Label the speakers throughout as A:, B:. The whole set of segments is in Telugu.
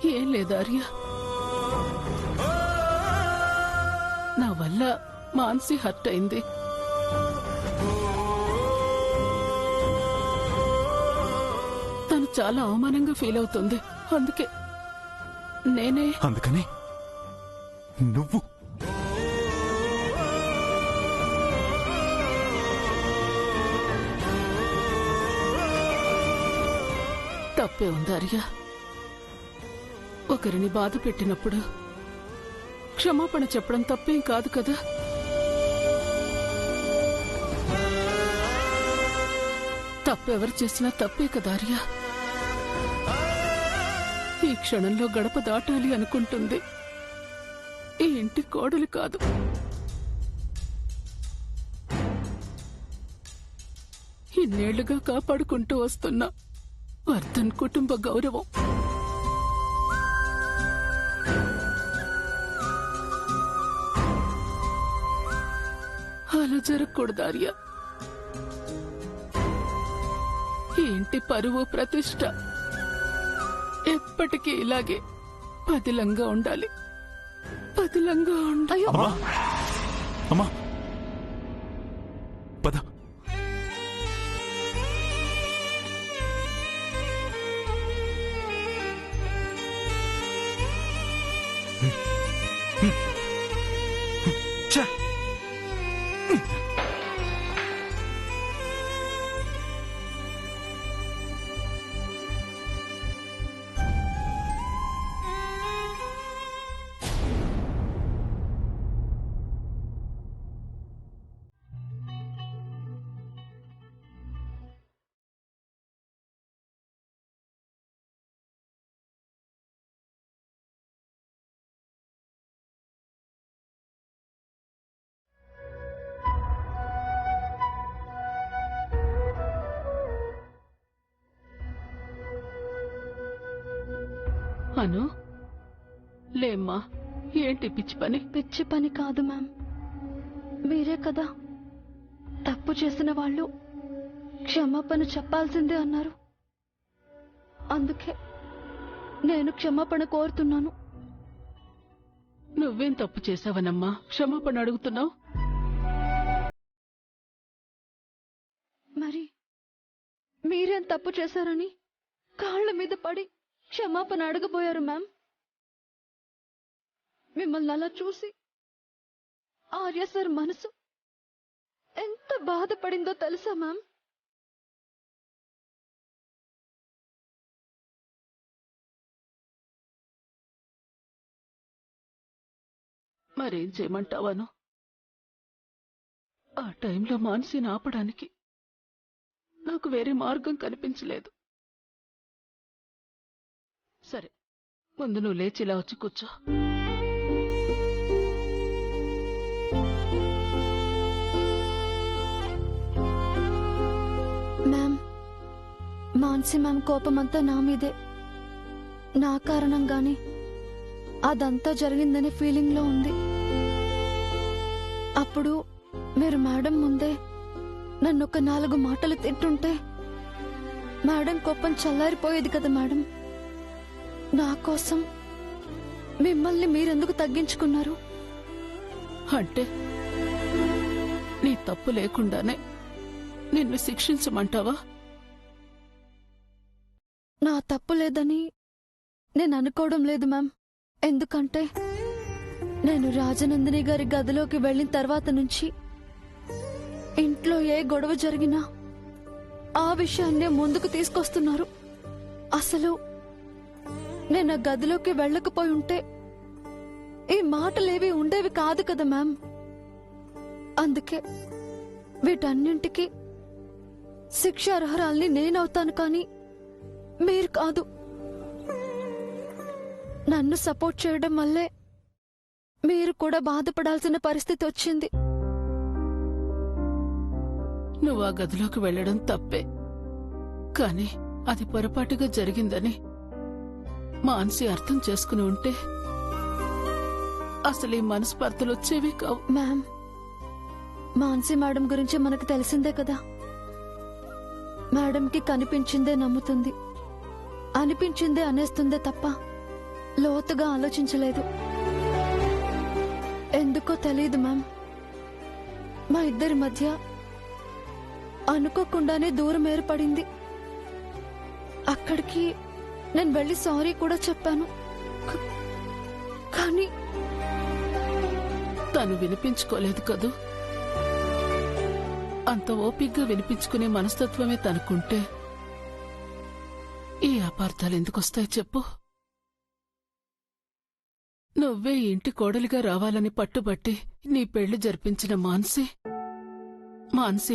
A: ఏం లేదు ఆర్య, నా వల్ల మాన్సి హర్ట్ అయింది. తను చాలా అవమానంగా ఫీల్ అవుతుంది.
B: అందుకని నువ్వు
A: తప్పే ఉంది ఆర్య. ఒకరిని బాధ పెట్టినప్పుడు క్షమాపణ చెప్పడం తప్పేం కాదు కదా. తప్పెవరు చేసినా తప్పే కదా ఆర్య. ఈ క్షణంలో గడప దాటాలి అనుకుంటుంది, ఈ ఇంటి కోడలు కాదు. ఇన్నేళ్లుగా కాపాడుకుంటూ వస్తున్నా వర్ధన్ కుటుంబ గౌరవం. అలా జరగకూడదు ఆర్య. ఈ ఇంటి పరువు ప్రతిష్ట ఎప్పటికీ ఇలాగే పదిలంగా ఉండాలి. పదిలంగా ఉండాలి.
B: అమ్మా పద.
A: అను, లేమ్మా. ఏంటి పిచ్చి పని?
C: పిచ్చి పని కాదు మ్యామ్, మీరే కదా తప్పు చేసిన వాళ్ళు క్షమాపణ చెప్పాల్సిందే అన్నారు. అందుకే నేను క్షమాపణ కోరుతున్నాను.
A: నువ్వేం తప్పు చేశావనమ్మా క్షమాపణ అడుగుతున్నావు?
C: మరి మీరేం తప్పు చేశారని కాళ్ల మీద పడి క్షమాపణ అడగబోయారు మ్యామ్. మిమ్మల్ని అలా చూసి ఆర్య సార్ మనసు ఎంత బాధపడిందో తెలుసా మ్యామ్?
A: మరేం చేయమంటావాను? ఆ టైంలో మానసిని ఆపడానికి నాకు వేరే మార్గం కనిపించలేదు. సరే, ముందు నువ్వు లేచి ఇలా వచ్చి కూర్చో.
C: మ్యామ్, మాన్సి మ్యామ్ కోపమంతా నా మీదే. నా కారణంగానే అదంతా జరిగిందనే ఫీలింగ్ లో ఉంది. అప్పుడు మీరు మేడం ముందే నన్ను ఒక 4 మాటలు తింటుంటే మేడం కోపం చల్లారిపోయేది కదా మేడం. నా కోసం మిమ్మల్ని మీరెందుకు తగ్గించుకున్నారు?
A: అంటే నీ తప్పు లేకుండానే నిన్ను శిక్షించమంటావా?
C: నా తప్పు లేదని నేను అనుకోవడం లేదు మ్యామ్. ఎందుకంటే నేను రాజనందిని గారి గదిలోకి వెళ్ళిన తర్వాత నుంచి ఇంట్లో ఏ గొడవ జరిగినా ఆ విషయాన్నే ముందుకు తీసుకొస్తున్నారు. అసలు నేను ఆ గదిలోకి వెళ్ళకపోయి ఉంటే ఈ మాటలేవి ఉండేవి కాదు కదా మ్యామ్. అందుకే వీటన్నింటికి శిక్ష అర్హురాల్ని నేనవుతాను, కానీ మీరు కాదు. నన్ను సపోర్ట్ చేయడం వల్లే మీరు కూడా బాధపడాల్సిన పరిస్థితి వచ్చింది.
A: నువ్వు ఆ గదిలోకి వెళ్లడం తప్పే, కాని అది పొరపాటుగా జరిగిందని మాన్సి అర్థం చేసుకుని ఉంటే అసలు ఈ మనస్పర్ధలు వచ్చేవి కావు.
C: మ్యామ్, మాన్సి మేడం గురించి మనకు తెలిసిందే కదా. మేడంకి కనిపించిందే నమ్ముతుంది, అనిపించిందే అనేస్తుందే తప్ప లోతుగా ఆలోచించలేదు. ఎందుకో తెలియదు మ్యామ్, మా ఇద్దరి మధ్య అనుకోకుండానే దూరం ఏర్పడింది. అక్కడికి నేను వెళ్ళి సారీ కూడా చెప్పాను. కానీ
A: తను వినిపించుకోలేదు కదూ. అంత ఓపిగ్గా వినిపించుకునే మనస్తత్వమే తనకుంటే ఈ అపార్థాలు ఎందుకొస్తాయి చెప్పు. నువ్వే ఇంటి కోడలిగా రావాలని పట్టుబట్టి నీ పెళ్లి జరిపించిన మాన్సి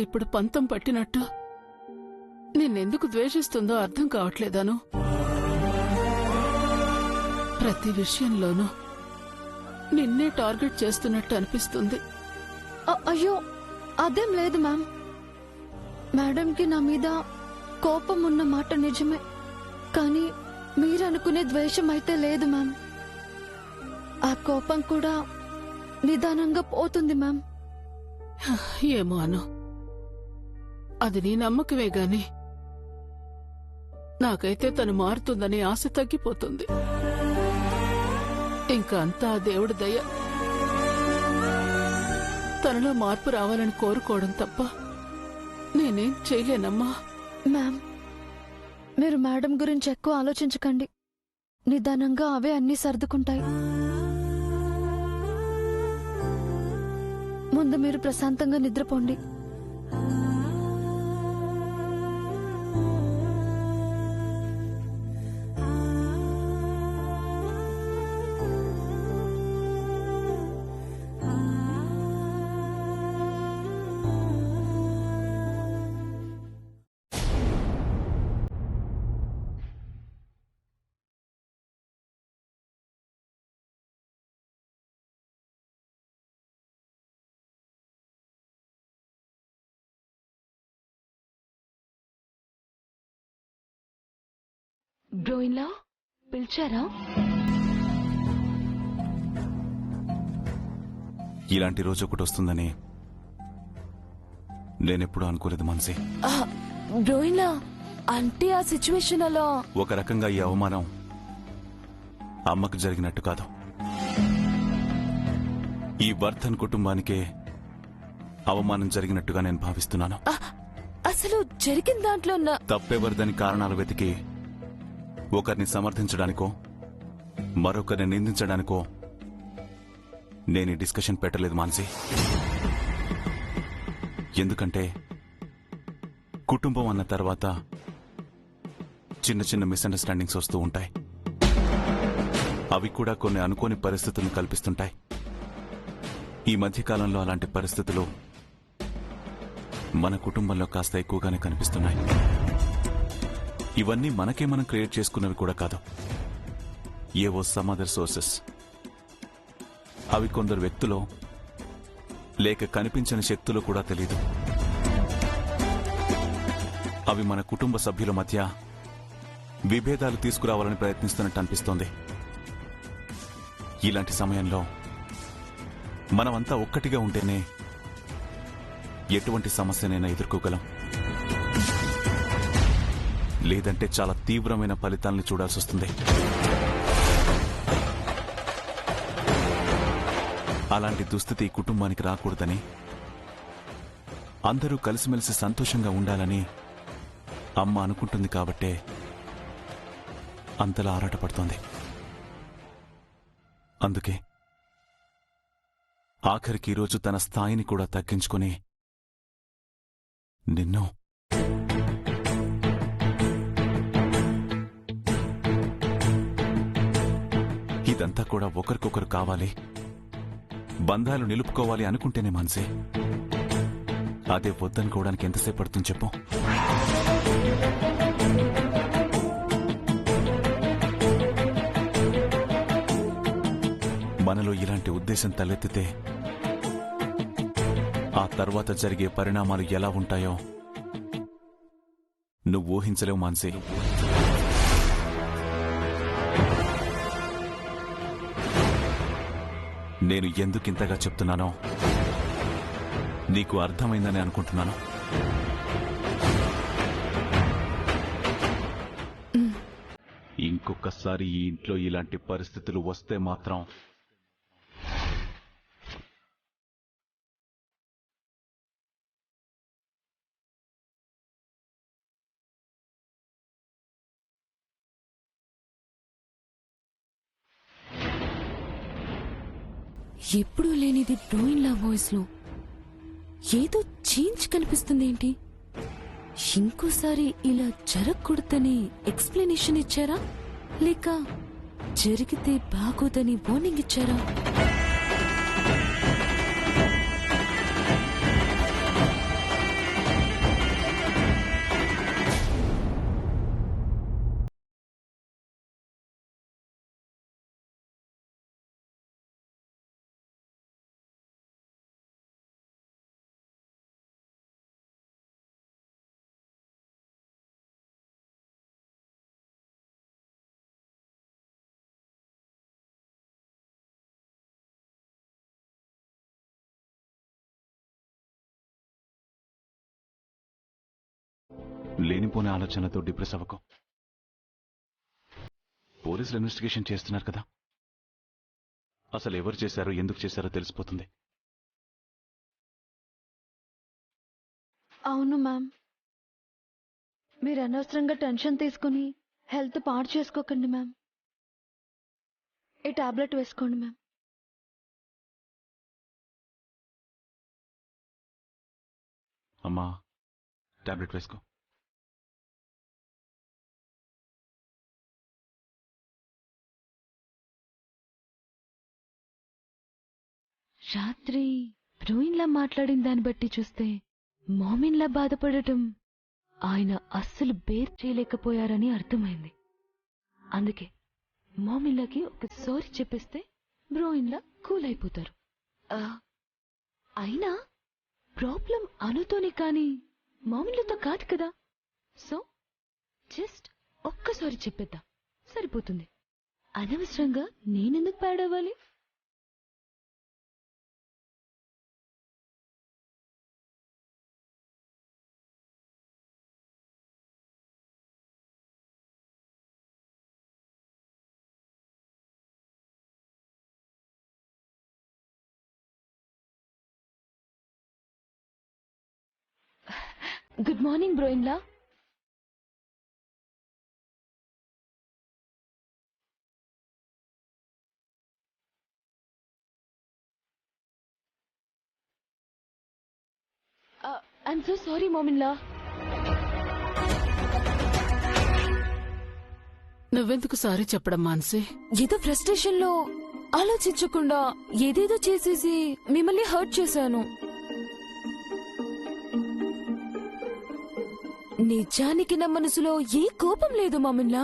A: ఇప్పుడు పంతం పట్టినట్టు నిన్నెందుకు ద్వేషిస్తుందో అర్థం కావట్లేదాను. ప్రతి విషయంలోనూ నిన్నే టార్గెట్ చేస్తున్నట్టు అనిపిస్తుంది.
C: అయ్యో అదేం లేదు మ్యామ్. మేడంకి నా మీద కోపం ఉన్న మాట నిజమే, కానీ మీరనుకునే ద్వేషం అయితే లేదు మ్యామ్. ఆ కోపం కూడా నిదానంగా పోతుంది మ్యామ్.
A: ఏమో అను, అది నీ నమ్మకమే గాని నాకైతే తను మారుతుందనే ఆశ తగ్గిపోతుంది. ఇంకా అంతా ఆ దేవుడి దయ. తనలో మార్పు రావాలని కోరుకోవడం తప్ప నేనేం చేయలేనమ్మా.
C: మ్యామ్, మీరు మేడం గురించి ఎక్కువ ఆలోచించకండి. నిదానంగా అవే అన్నీ సర్దుకుంటాయి. ముందు మీరు ప్రశాంతంగా నిద్రపోండి. బ్రోయిన్లా పిలిచారా?
B: ఇలాంటి రోజు ఒకటి వస్తుందని నేనెప్పుడూ అనుకోలేదు మాన్సి.
D: బ్రోయిన్లా అంటే ఆ సిచ్యువేషన్ అలా
B: ఒక రకంగా ఈ అవమానం అమ్మకు జరిగినట్టు కాదు, ఈ వర్ధన్ కుటుంబానికే అవమానం జరిగినట్టుగా నేను భావిస్తున్నాను.
D: అసలు జరిగిన దాంట్లో
B: తప్పెవరిదని కారణాలు వెతికి ఒకరిని సమర్థించడానికో మరొకరిని నిందించడానికో నేను ఈ డిస్కషన్ పెట్టలేదు మాన్సి. ఎందుకంటే కుటుంబం అన్న తర్వాత చిన్న చిన్న మిస్అండర్స్టాండింగ్స్ వస్తూ ఉంటాయి. అవి కూడా కొన్ని అనుకోని పరిస్థితులను కల్పిస్తుంటాయి. ఈ మధ్యకాలంలో అలాంటి పరిస్థితులు మన కుటుంబంలో కాస్త ఎక్కువగానే కనిపిస్తున్నాయి. ఇవన్నీ మనకే మనం క్రియేట్ చేసుకున్నవి కూడా కాదు, ఏవో సమ్ అదర్ సోర్సెస్. అవి కొందరు వ్యక్తులో లేక కనిపించని శక్తులు కూడా తెలీదు. అవి మన కుటుంబ సభ్యుల మధ్య విభేదాలు తీసుకురావాలని ప్రయత్నిస్తున్నట్టు అనిపిస్తోంది. ఇలాంటి సమయంలో మనమంతా ఒక్కటిగా ఉంటేనే ఎటువంటి సమస్యనైనా ఎదుర్కోగలం. లేదంటే చాలా తీవ్రమైన ఫలితాలను చూడాల్సి వస్తుంది. అలాంటి దుస్థితి కుటుంబానికి రాకూడదని, అందరూ కలిసిమెలిసి సంతోషంగా ఉండాలని అమ్మ అనుకుంటుంది కాబట్టే అంతలా ఆరాటపడుతోంది. అందుకే ఆఖరికి ఈరోజు తన స్థాయిని కూడా తగ్గించుకుని నిన్ను ఇదంతా కూడా ఒకరికొకరు కావాలి, బంధాలు నిలుపుకోవాలి అనుకుంటేనే మాన్సే. అదే వద్దనుకోవడానికి ఎంతసేపు పడుతుంది చెప్పు. మనలో ఇలాంటి ఉద్దేశం తలెత్తితే ఆ తర్వాత జరిగే పరిణామాలు ఎలా ఉంటాయో నువ్వు ఊహించలేవు మాన్సీ. నేను ఎందుకింతగా చెప్తున్నానో నీకు అర్థమైందని అనుకుంటున్నాను. ఇంకొకసారి ఈ ఇంట్లో ఇలాంటి పరిస్థితులు వస్తే మాత్రం
D: ఎప్పుడూ లేనిది బ్రోయిన్లా వాయిస్ లో ఏదో చేంజ్ కనిపిస్తుంది ఏంటి? ఇంకోసారి ఇలా జరగకూడదని ఎక్స్ప్లెనేషన్ ఇచ్చారా, లేక జరిగితే బాగోదని వార్నింగ్ ఇచ్చారా?
B: లేనిపోని ఆలోచనతో డిప్రెస్ అవ్వకు. పోలీసులు ఇన్వెస్టిగేషన్ చేస్తున్నారు కదా, అసలు ఎవరు చేశారో ఎందుకు చేశారో తెలిసిపోతుంది.
C: అవును మ్యామ్, మీరు అనవసరంగా టెన్షన్ తీసుకుని హెల్త్ పాడు చేసుకోకండి మ్యామ్. ఈ టాబ్లెట్ వేసుకోండి మ్యామ్.
B: అమ్మా, టాబ్లెట్ వేసుకో.
D: రాత్రి బ్రోయిన్లా మాట్లాడిన దాన్ని బట్టి చూస్తే మామిన్లా బాధపడటం ఆయన అస్సలు బేర్ చేయలేకపోయారని అర్థమైంది. అందుకే మామిన్లాకి ఒక సారీ చెప్పేస్తే బ్రోయిన్లా కూల్ అయిపోతారు. అయినా ప్రాబ్లం అనుతోనే కాని మామిన్లతో కాదు కదా. సో జస్ట్ ఒక్కసారి చెప్పేద్దాం, సరిపోతుంది. అనవసరంగా నేనెందుకు పాడవ్వాలి? గుడ్ మార్నింగ్ బ్రోయిన్లా. ఐఎమ్ సో సారీ మామిన్లా.
A: నువ్వెందుకు సారీ చెప్పడం మాన్సి?
D: ఏదో ఫ్రస్ట్రేషన్ లో ఆలోచించకుండా ఏదేదో చేసేసి మిమ్మల్ని హర్ట్ చేశాను. నిజానికి నా మనసులో ఏ కోపం లేదు మామిన్లా.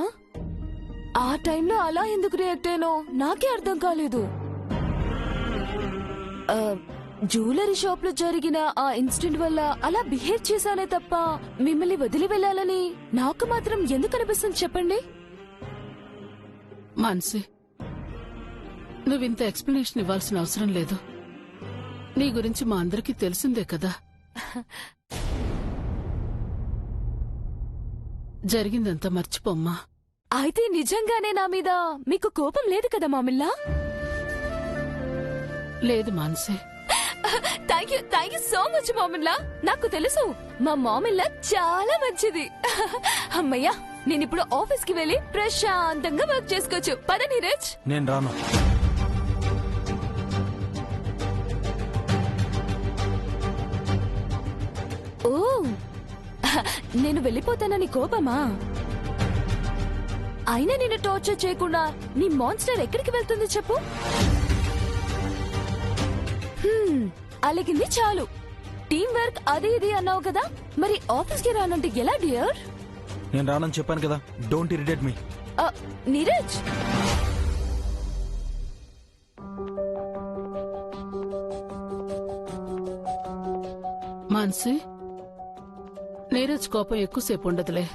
D: ఆ టైంలో అలా ఎందుకు రియాక్ట్ అయ్యానో నాకే అర్థం కాలేదు. జ్యువెలరీ షాప్ లో జరిగిన ఆ ఇన్సిడెంట్ వల్ల అలా బిహేవ్ చేశానే తప్ప మిమ్మల్ని వదిలి వెళ్ళాలని నాకు మాత్రం ఎందుకు అనిపిస్తుంది చెప్పండి?
A: మాన్సి, నువ్వింత ఎక్స్ప్లెనేషన్ ఇవ్వాల్సిన అవసరం లేదు. నీ గురించి మా అందరికీ తెలిసిందే కదా. జరిగిందంతా మర్చిపోమ్మా.
D: అయితే నిజంగానే నా మీద మీకు కోపం లేదు కదా మామిల్లా?
A: లేదు Mansi.
D: Thank you so much Mamilla. నాకు తెలుసు మా మామిల్లా చాలా మంచిది. అమ్మయ్యా, నేనిప్పుడు ఆఫీస్ కి వెళ్లి ప్రశాంతంగా వర్క్ చేసుకోవచ్చు. పద నీరజ్.
E: నేను రాను.
D: ఓ, నేను వెళ్ళిపోతానని కోపమా? అయినా నేను టార్చర్ చేయకుండా నీ మాన్స్టర్ ఎక్కడికి వెళ్తుంది చెప్పు? అలిగింది చాలు. టీం వర్క్ అది ఇది అన్నావు కదా, మరి ఆఫీస్ కి రానంటే ఎలా డియర్?
E: నేను రానని చెప్పాను కదా, don't irritate me.
D: Neeraj,
A: Mansi, Neeraj కోపం ఎక్కువసేపు ఉండదులే.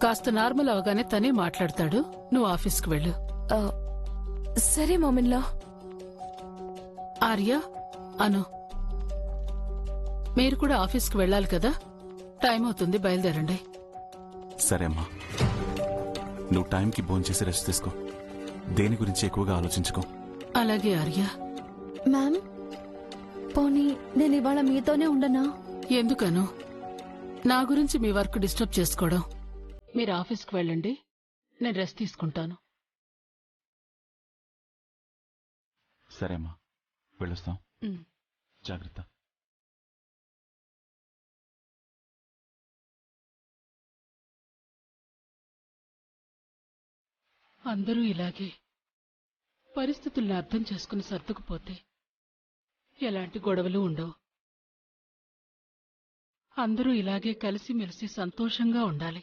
A: కాస్త నార్మల్ అవగానే తనే మాట్లాడతాడు. నువ్వు ఆఫీస్కి వెళ్ళు.
D: సరే మామిన్లా.
A: ఆర్య, అను, మీరు కూడా ఆఫీస్కి వెళ్ళాలి కదా. టైం అవుతుంది, బయలుదేరండి.
B: సరే అమ్మా. నువ్వు టైంకి భోంచేసి రెస్ట్ తీసుకో. దేని గురించి ఎక్కువగా ఆలోచించుకో.
A: అలాగే ఆర్య.
C: మ్యామ్, పోనీ నేను ఇవాళ మీతోనే ఉండనా?
A: ఎందుకను నా గురించి మీ వర్క్ డిస్టర్బ్ చేసుకోవడం? మీరు ఆఫీస్కి వెళ్ళండి, నేను రెస్ట్ తీసుకుంటాను.
B: సరేమ్మా, వెళ్ళొస్తాం.
A: ఉమ్.
B: జాగ్రత్త.
A: అందరూ ఇలాగే పరిస్థితుల్ని అర్థం చేసుకుని సర్దుకుపోతే ఎలాంటి గొడవలు ఉండవు. అందరూ ఇలాగే కలిసిమెలిసి సంతోషంగా ఉండాలి.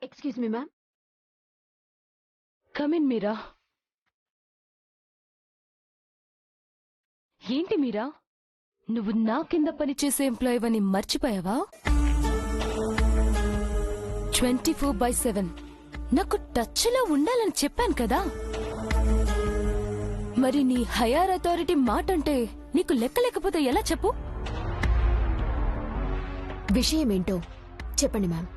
C: Excuse me ma'am.
D: కమిన్ మీరా. ఏంటి మీరా, నువ్వు నా కింద పనిచేసే ఎంప్లాయ్ అని మర్చిపోయావా? 24/7 నాకు టచ్లో ఉండాలని చెప్పాను కదా. మరి నీ హైయర్ అథారిటీ మాట అంటే నీకు లెక్క లేకపోతే ఎలా చెప్పు?
C: విషయం ఏంటో చెప్పండి మ్యామ్.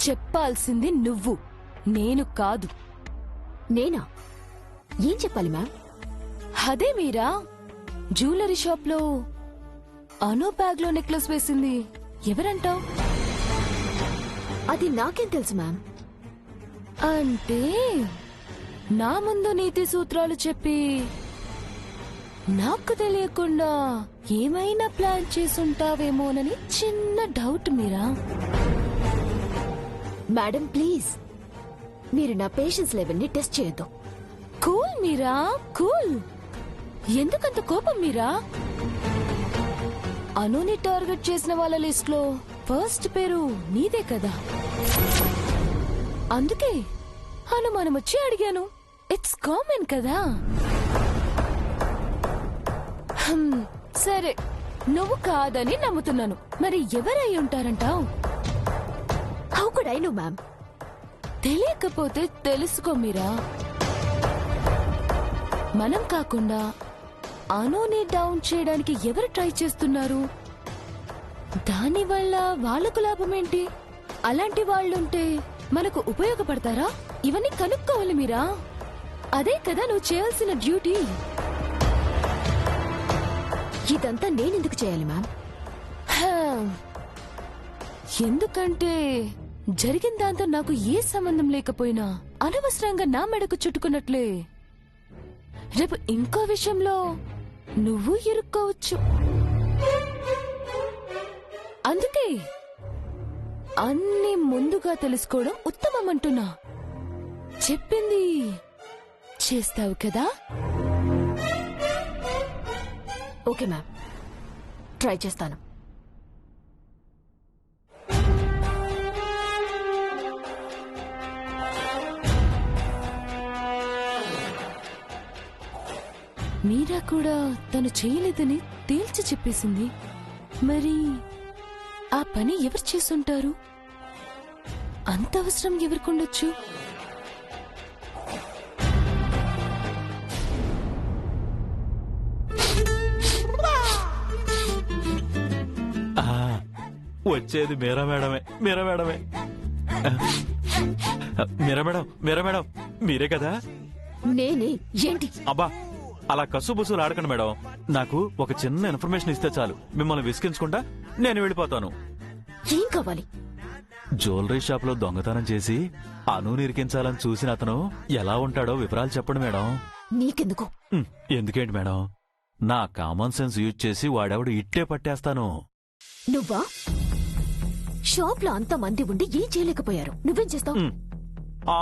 D: చెప్పాల్సింది నువ్వు, నేను కాదు.
C: నేనా? ఏం చెప్పాలి మ్యామ్?
D: అదే మీరా, జ్యువెలరీ షాప్ లో అనో బ్యాగ్ లో నెక్లెస్ వేసింది ఎవరంటావు?
C: అది నాకేం తెలుసు మ్యామ్.
D: అంటే నా ముందు నీతి సూత్రాలు చెప్పి నాకు తెలియకుండా ఏమైనా ప్లాన్ చేసుంటావేమోనని చిన్న డౌట్ మీరా.
C: మేడం ప్లీజ్, మీరు నా పేషెన్స్ లెవెల్ ని టెస్ట్ చేయొద్దు.
D: కూల్ మీరా, కూల్. ఎందుకంత కోపం మీరా? అనుని టార్గెట్ చేసిన వాళ్ళ లిస్ట్ లో ఫస్ట్ పేరు నీదే కదా. అందుకే అనుమానం వచ్చి అడిగాను. ఇట్స్ కామన్ కదా. సరే, నువ్వు కాదని నమ్ముతున్నాను. మరి ఎవరై ఉంటారంటావు?
C: How could I know ma'am?
D: తెలియకపోతే తెలుసుకో మీరా. మనం కాకుండా అనుని డౌన్ చేయడానికి ఎవరు ట్రై చేస్తున్నారు? దానివల్ల వాళ్లకు లాభమేంటి? అలాంటి వాళ్ళుంటే మనకు ఉపయోగపడతారా? ఇవన్నీ కనుక్కోవాలి మీరా. అదే కదా నువ్వు చేయాల్సిన డ్యూటీ.
C: ఇదంతా నేనెందుకు చేయాలి మ్యామ్?
D: ఎందుకంటే జరిగిన దాంతో నాకు ఏ సంబంధం లేకపోయినా అనవసరంగా నా మెడకు చుట్టుకున్నట్లే రేపు ఇంకో విషయంలో నువ్వు ఇరుక్కోవచ్చు. అందుకే అన్ని ముందుగా తెలుసుకోవడం ఉత్తమం అంటున్నా. చెప్పింది చేస్తావు కదా?
C: ఓకే మ్యామ్, ట్రై చేస్తాను.
D: మీరా కూడా తను చేయలేదని తేల్చి చెప్పేసింది. మరి ఆ పని ఎవరు చేసుంటారు? అంత అవసరం ఎవరికుండొచ్చు?
E: వచ్చేది మీరా మేడమే. మీరా మేడమే. మీరా మేడం, మీరా మేడం, మీరే కదా?
C: నేనే. ఏంటి?
E: అబ్బా, అలా కసుబుసులు ఆడకండి మేడం. నాకు ఒక చిన్న ఇన్ఫర్మేషన్ ఇస్తే చాలు, మిమ్మల్ని విసిగించుకుంటా నేను వెళ్ళిపోతాను.
C: ఏం కావాలి?
E: జ్యువెలరీ షాప్ లో దొంగతనం చేసి అను నిరికించాలని చూసిన అతను ఎలా ఉంటాడో వివరాలు చెప్పండి మేడం.
C: నీకెందుకు?
E: ఎందుకేంటి మేడం, నా కామన్ సెన్స్ యూజ్ చేసి వాడెవడు ఇట్టే పట్టేస్తాను.
C: నువ్వా? షాప్ లో అంత మంది ఉండి ఏం చేయలేకపోయారు, నువ్వేం చేస్తావు?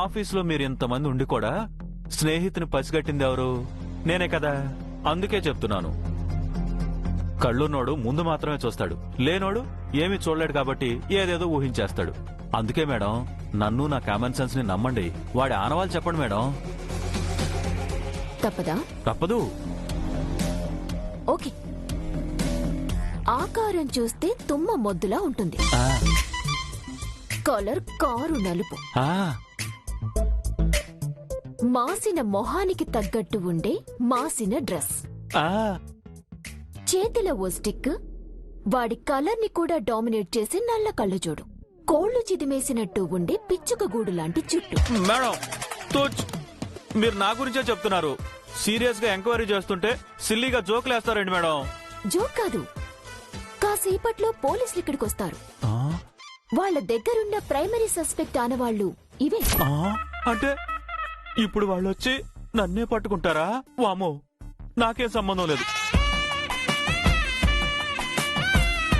E: ఆఫీసులో మీరు ఇంతమంది ఉండి కూడా స్నేహితుని పసిగట్టింది ఎవరు? నేనే కదా. అందుకే చెప్తున్నాను, కళ్ళున్నోడు ముందు మాత్రమే చూస్తాడు, లేనోడు ఏమీ చూడలేడు కాబట్టి ఏదేదో ఊహించేస్తాడు. అందుకే మేడం, నన్ను నా కామన్ సెన్స్ ని నమ్మండి. వాడి ఆనవాళ్ళు చెప్పండి మేడం.
C: తప్పదా?
E: తప్పదు.
C: ఓకే, ఆకారం చూస్తే తుమ్మ మొద్దులా ఉంటుంది. కలర్ కారు నలుపు.
D: మాసిన మొహానికి తగ్గట్టు ఉండే మాసిన డ్రెస్,
E: ఆ,
D: చేతిలో ఓ స్టిక్, వాడి కలర్ ని కూడా డామినేట్ చేసి నల్ల కళ్ళజోడు, కోళ్లు చిదిమేసినట్టు ఉండే పిచ్చుక గూడు లాంటి జుట్టు.
E: మేడం తూచ్, మీరు నా గురించే చెప్తున్నారు. సీరియస్ గా ఎంక్వైరీ చేస్తుంటే సిల్లీగా జోకులేస్తారండి మేడం.
D: జోక్ కాదు, కాసేపట్లో పోలీసులు ఇక్కడికొస్తారు.
E: ఆ,
D: వాళ్ళ దగ్గరున్న ప్రైమరీ సస్పెక్ట్ ఆనవాళ్లు ఇవే.
E: ఆ, అంటే ఇప్పుడు వాళ్ళు వచ్చి నన్నే పట్టుకుంటారా? వామో, నాకేం సంబంధం లేదు.